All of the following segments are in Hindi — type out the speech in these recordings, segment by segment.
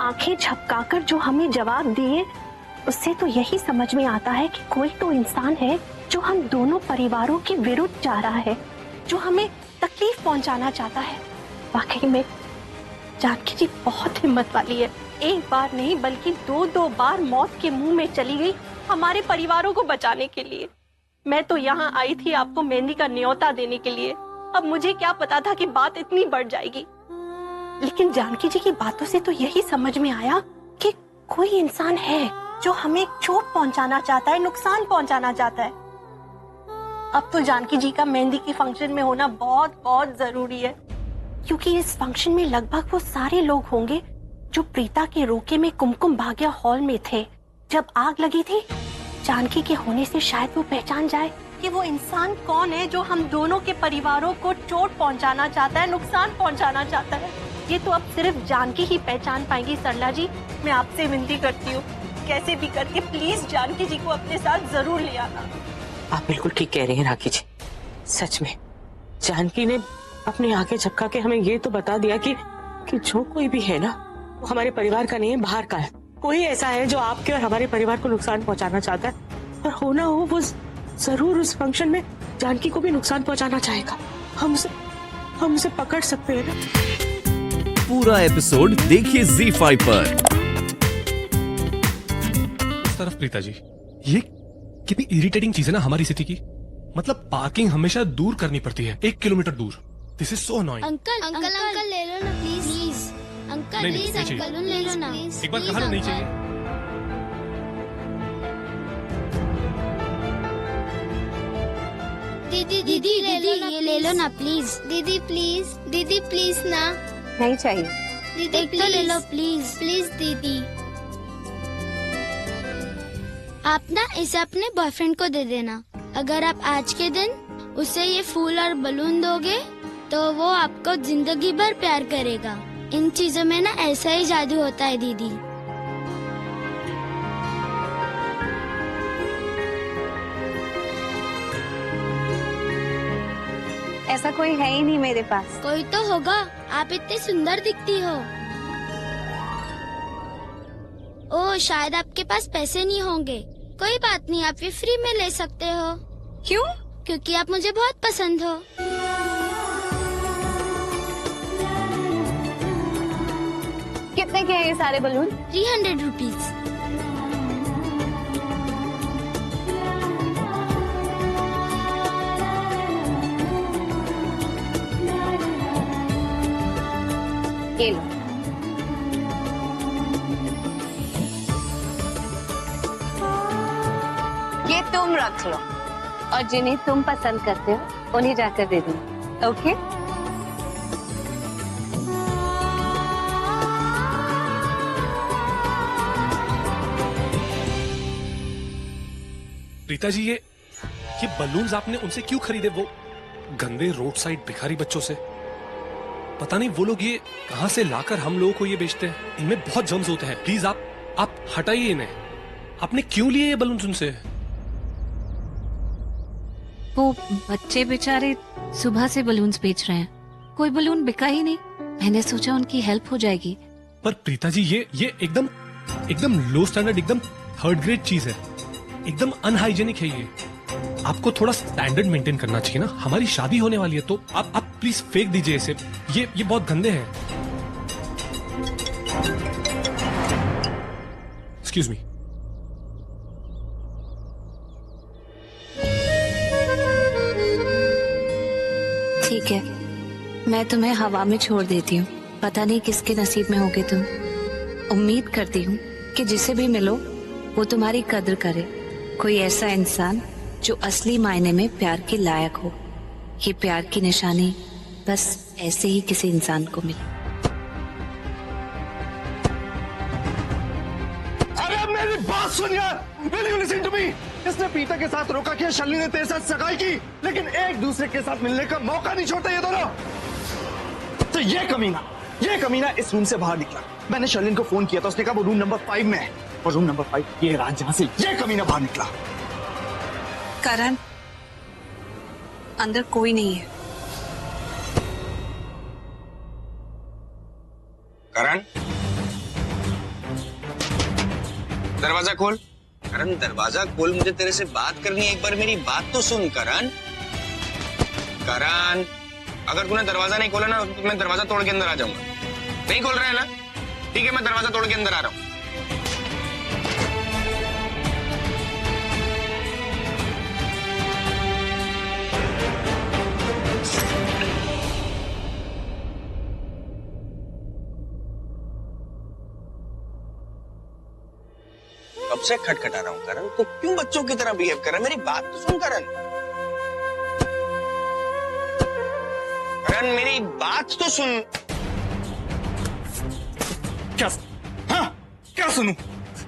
आंखें झपकाकर जो हमें जवाब दिए, उससे तो यही समझ में आता है कि कोई तो इंसान है जो हम दोनों परिवारों के विरुद्ध जा रहा है, जो हमें तकलीफ पहुंचाना चाहता है। वाकई में जानकी जी बहुत हिम्मत वाली है। एक बार नहीं बल्कि दो बार मौत के मुंह में चली गई हमारे परिवारों को बचाने के लिए। मैं तो यहाँ आई थी आपको मेहंदी का न्योता देने के लिए। अब मुझे क्या पता था कि बात इतनी बढ़ जाएगी, लेकिन जानकी जी की बातों से तो यही समझ में आया कि कोई इंसान है जो हमें चोट पहुंचाना चाहता है, नुकसान पहुंचाना चाहता है। अब तो जानकी जी का मेहंदी की फंक्शन में होना बहुत बहुत जरूरी है, क्योंकि इस फंक्शन में लगभग वो सारे लोग होंगे जो प्रीता के रोके में कुमकुम भाग्य हॉल में थे जब आग लगी थी। जानकी के होने से शायद वो पहचान जाए कि वो इंसान कौन है जो हम दोनों के परिवारों को चोट पहुंचाना चाहता है, नुकसान पहुंचाना चाहता है। ये तो अब सिर्फ जानकी ही पहचान पाएंगी। सरला जी, मैं आपसे विनती करती हूँ, कैसे भी करके प्लीज जानकी जी को अपने साथ जरूर ले आना। आप बिल्कुल ठीक कह रही हैं राखी जी। सच में जानकी ने अपनी आंखें झपका के हमें ये तो बता दिया कि जो कोई भी है ना, वो हमारे परिवार का नहीं है, बाहर का है। कोई ऐसा है जो आपके और हमारे परिवार को नुकसान पहुंचाना चाहता है, और हो ना हो वो जरूर उस फंक्शन में जानकी को भी नुकसान पहुंचाना चाहेगा। हम उसे पकड़ सकते हैं ना। पूरा एपिसोड देखिए ZEE5 पर। इस तरफ प्रीता जी, ये कितनी इरिटेटिंग चीज है ना हमारी सिटी की। मतलब पार्किंग हमेशा दूर करनी पड़ती है, 1 किलोमीटर दूर। This is so annoying. Uncle ले लो ना प्लीज। अंकल नहीं, प्लीज नहीं चाहिए। अंकल ले लो ना। एक बार कहा ना नहीं चाहिए। दीदी ये ले लो ना प्लीज। दीदी प्लीज ना। नहीं चाहिए। दीदी एक तो ले लो प्लीज दीदी। आप ना इसे अपने बॉयफ्रेंड को दे देना। अगर आप आज के दिन उसे ये फूल और बलून दोगे तो वो आपको जिंदगी भर प्यार करेगा। इन चीजों में ना ऐसा ही जादू होता है दीदी। ऐसा कोई है ही नहीं मेरे पास। कोई तो होगा, आप इतनी सुंदर दिखती हो। ओह शायद आपके पास पैसे नहीं होंगे। कोई बात नहीं, आप ये फ्री में ले सकते हो। क्यों? क्योंकि आप मुझे बहुत पसंद हो। कितने के हैं ये सारे बलून? 300 रुपीज। ये लो। ये तुम रख लो, और जिन्हें तुम पसंद करते हो उन्हें जाकर दे दो। ओके? प्रीता जी, ये बलून्स आपने उनसे क्यों खरीदे? वो गंदे रोड साइड भिखारी बच्चों से। पता नहीं वो लोग ये कहां से लाकर हम लोगों को ये बेचते हैं। इनमें बहुत जर्म्स होते हैं। प्लीज आप हटाइए इन्हें। आपने क्यों लिए ये बलून्स उनसे? वो बच्चे बेचारे सुबह से बलून्स बेच रहे हैं, कोई बलून बिका ही नहीं। मैंने सोचा उनकी हेल्प हो जाएगी। पर प्रीता जी, ये एकदम लो स्टैंडर्ड, एकदम 3rd ग्रेड चीज है, एकदम अनहाइजेनिक है। ये आपको थोड़ा स्टैंडर्ड मेंटेन करना चाहिए ना। हमारी शादी होने वाली है, तो आप प्लीज फेंक दीजिए इसे। ये बहुत गंदे हैं। Excuse me. ठीक है, मैं तुम्हें हवा में छोड़ देती हूँ। पता नहीं किसके नसीब में होगे तुम। उम्मीद करती हूँ कि जिसे भी मिलो वो तुम्हारी कद्र करे। कोई ऐसा इंसान जो असली मायने में प्यार के लायक हो। ये प्यार की निशानी बस ऐसे ही किसी इंसान को मिले। अरे मेरी बात सुन यार, Will you listen to me? इसने पीता के साथ रोका किया, शर्ली ने तेरे साथ सगाई की, लेकिन एक दूसरे के साथ मिलने का मौका नहीं छोड़ते ये दोनों। तो ये कमीना इस रूम से बाहर निकला। मैंने शर्लिन को फोन किया था, उसने कहा वो रूम नंबर 5 में है, और रूम नंबर 5 ये रात जहां से ये कमीना बाहर निकला। करण, अंदर कोई नहीं है। करण, दरवाजा खोल। करण दरवाजा खोल, मुझे तेरे से बात करनी है। एक बार मेरी बात तो सुन करण। करण, अगर तूने दरवाजा नहीं खोला ना तो मैं दरवाजा तोड़ के अंदर आ जाऊंगा। नहीं खोल रहा है ना? ठीक है, मैं दरवाजा तोड़ के अंदर आ रहा हूँ। कब से खटखटा रहा हूँ करण, तो क्यों बच्चों की तरह बिहेव कर रहा है? मेरी बात तो सुन करण। करण, मेरी बात तो सुन। क्या? हाँ, क्या सुनूं?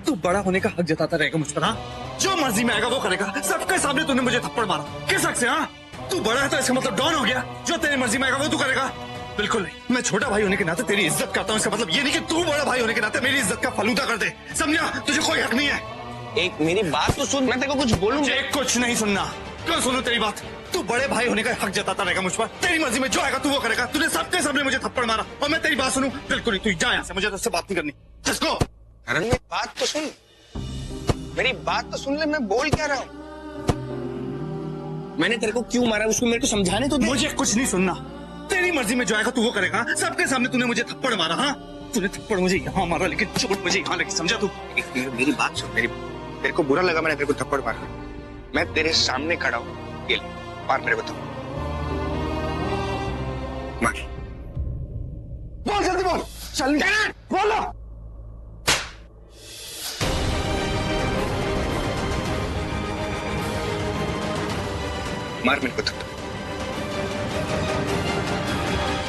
तू बड़ा होने का हक जताता रहेगा मुझ पर, हाँ? जो मर्जी में आएगा वो करेगा। सबके सामने तूने मुझे थप्पड़ मारा, किस हक से? हाँ, तू बड़ा है तो इसका मतलब डॉन हो गया। जो तेरी मर्जी में आएगा वो तू करेगा? बिल्कुल नहीं। मैं छोटा भाई होने के नाते तेरी इज्जत करता हूँ, इसका मतलब ये नहीं कि तू बड़ा भाई होने के नाते मेरी इज्जत का फलूदा कर दे। समझा? तुझे कोई हक नहीं है। एक मेरी बात तो सुन, मैं तेरे को कुछ बोलूं। मुझे कुछ नहीं सुनना। क्यों सुनूं तेरी बात? तू बड़े भाई होने का हक जताता रहेगा मुझ पर। तेरी मर्जी में जो आएगा तू वो करेगा। तूने सबके सामने मुझे थप्पड़ मारा और मैं तेरी बात सुनूं? बिल्कुल नहीं। तू जा यहाँ से, मुझे तुझसे बात नहीं करनी। जिसको करण, मेरी बात तो सुन, मेरी बात तो सुन ले। मैं बोल क्या रहा हूँ? मैंने तेरे को क्यों मारा उसको मेरे को समझाने तो दे। मुझे कुछ नहीं सुनना। तेरी मर्जी में जो आएगा तू वो करेगा। सबके सामने तूने मुझे थप्पड़ मारा। हाँ, तूने थप्पड़ मुझे यहाँ मारा लेकिन चोट मुझे यहाँ लगी। समझा तू? मेरी बात सुन। तेरे को बुरा लगा मैंने तेरे को थप्पड़ मारा? मैं तेरे सामने खड़ा हूँ, ये ले, मार मेरे को थप्पड़। मार। बोल जल्दी बोल। चल बोलो। मार मेरे को थप्पड़।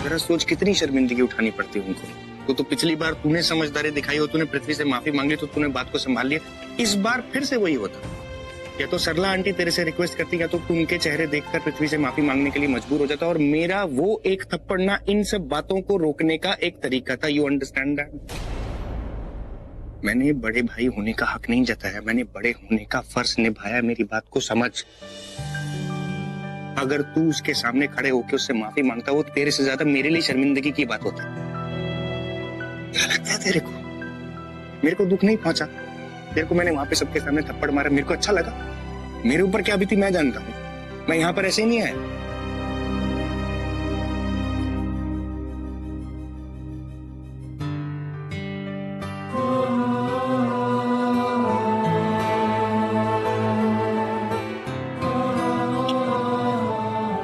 जरा सोच कितनी शर्मिंदगी उठानी पड़ती है उनको। तो पिछली बार तूने समझदारी दिखाई हो, तूने पृथ्वी से माफी मांगी तो तूने बात को संभाल लिया। इस बार फिर से वही होता। या तो सरला आंटी तेरे से रिक्वेस्ट करती, या तो तू उनके चेहरे देखकर पृथ्वी से माफी मांगने के लिए मजबूर हो जाता। और मेरा वो एक थप्पड़ ना इन सब बातों को रोकने का एक तरीका था। You understand that? मैंने बड़े भाई होने का हक नहीं जताया, मैंने बड़े होने का फर्ज निभाया। मेरी बात को समझ। अगर तू उसके सामने खड़े होकर उससे माफी मांगता, वो तेरे से ज्यादा मेरे लिए शर्मिंदगी की बात होती। क्या लगता है तेरे को? मेरे को दुख नहीं पहुंचा? तेरे को मैंने वहां पे सबके सामने थप्पड़ मारा, मेरे को अच्छा लगा? मेरे ऊपर क्या बीती मैं जानता हूँ। मैं यहाँ पर ऐसे ही नहीं आया।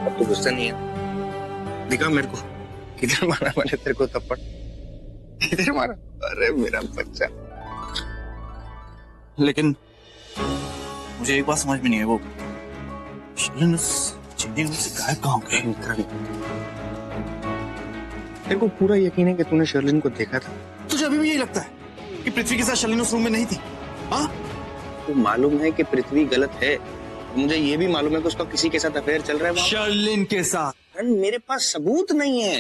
अब तो गुस्सा नहीं है? दिखा मेरे को किधर मारा मैंने तेरे को थप्पड़, किधर मारा? अरे मेरा बच्चा। लेकिन मुझे एक बात समझ में नहीं है, वो शर्लिन उस चेंजिंग रूम से गायब कहाँ हो गई? तेरे को पूरा यकीन है कि तूने शर्लिन को देखा था? तुझे अभी भी यही लगता है कि पृथ्वी के साथ शर्लिन उस रूम में नहीं थी? हाँ, तो मालूम है कि पृथ्वी गलत है। मुझे ये भी मालूम है कि उसका किसी के साथ अफेयर चल रहा है वहाँ। शर्लिन के साथ? मेरे पास सबूत नहीं है,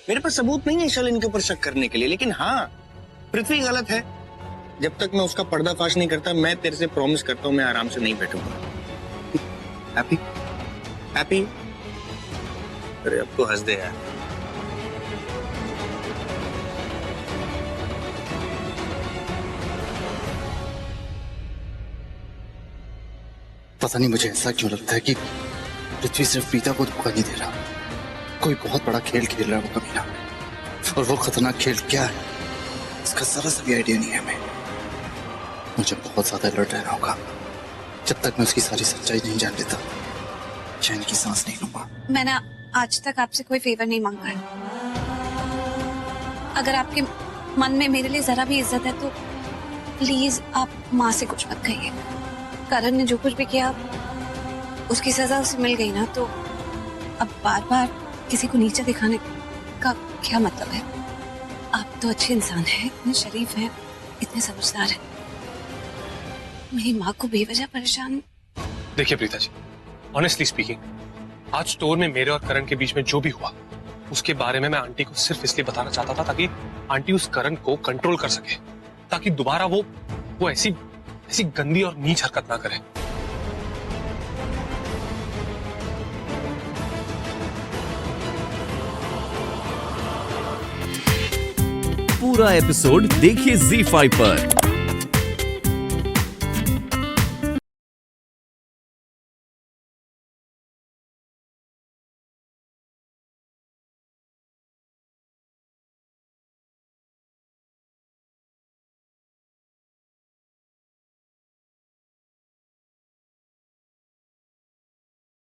मेरे पास सबूत नहीं है शर्लिन के ऊपर शक करने के लिए। लेकिन हाँ, पृथ्वी गलत है। जब तक मैं उसका पर्दाफाश नहीं करता, मैं तेरे से प्रॉमिस करता हूँ मैं आराम से नहीं बैठूंगा। हैप्पी? हैप्पी? अरे अब तो हंस दे यार। पता नहीं मुझे ऐसा क्यों लगता है कि पृथ्वी सिर्फ प्रीता को धोखा नहीं दे रहा, कोई बहुत बड़ा खेल खेल रहा है वो कमीना। और वो खतरनाक खेल क्या है इसका जरा सा भी आइडिया नहीं है हमें। मुझे बहुत ज्यादा अलर्ट रहना होगा। जब तक मैं उसकी सारी सच्चाई नहीं जान लेता, चैन की सांस नहीं लूंगा। मैंने आज तक आपसे कोई फेवर नहीं मांगा है। अगर आपके मन में मेरे लिए जरा भी इज्जत है तो प्लीज आप माँ से कुछ मत कहिए। करण ने जो कुछ भी किया उसकी सजा उसे मिल गई ना, तो अब बार बार किसी को नीचे दिखाने का क्या मतलब है? आप तो अच्छे इंसान हैं, इतने शरीफ हैं, इतने समझदार हैं। मेरी माँ को बेवजह परेशान। देखिए प्रीता जी, ऑनेस्टली स्पीकिंग, आज स्टोर में मेरे और करण के बीच में जो भी हुआ उसके बारे में मैं आंटी को सिर्फ इसलिए बताना चाहता था ताकि आंटी उस करण को कंट्रोल कर सके, ताकि दोबारा वो ऐसी गंदी और नीच हरकत ना करे। पूरा एपिसोड देखिए ZEE5 पर।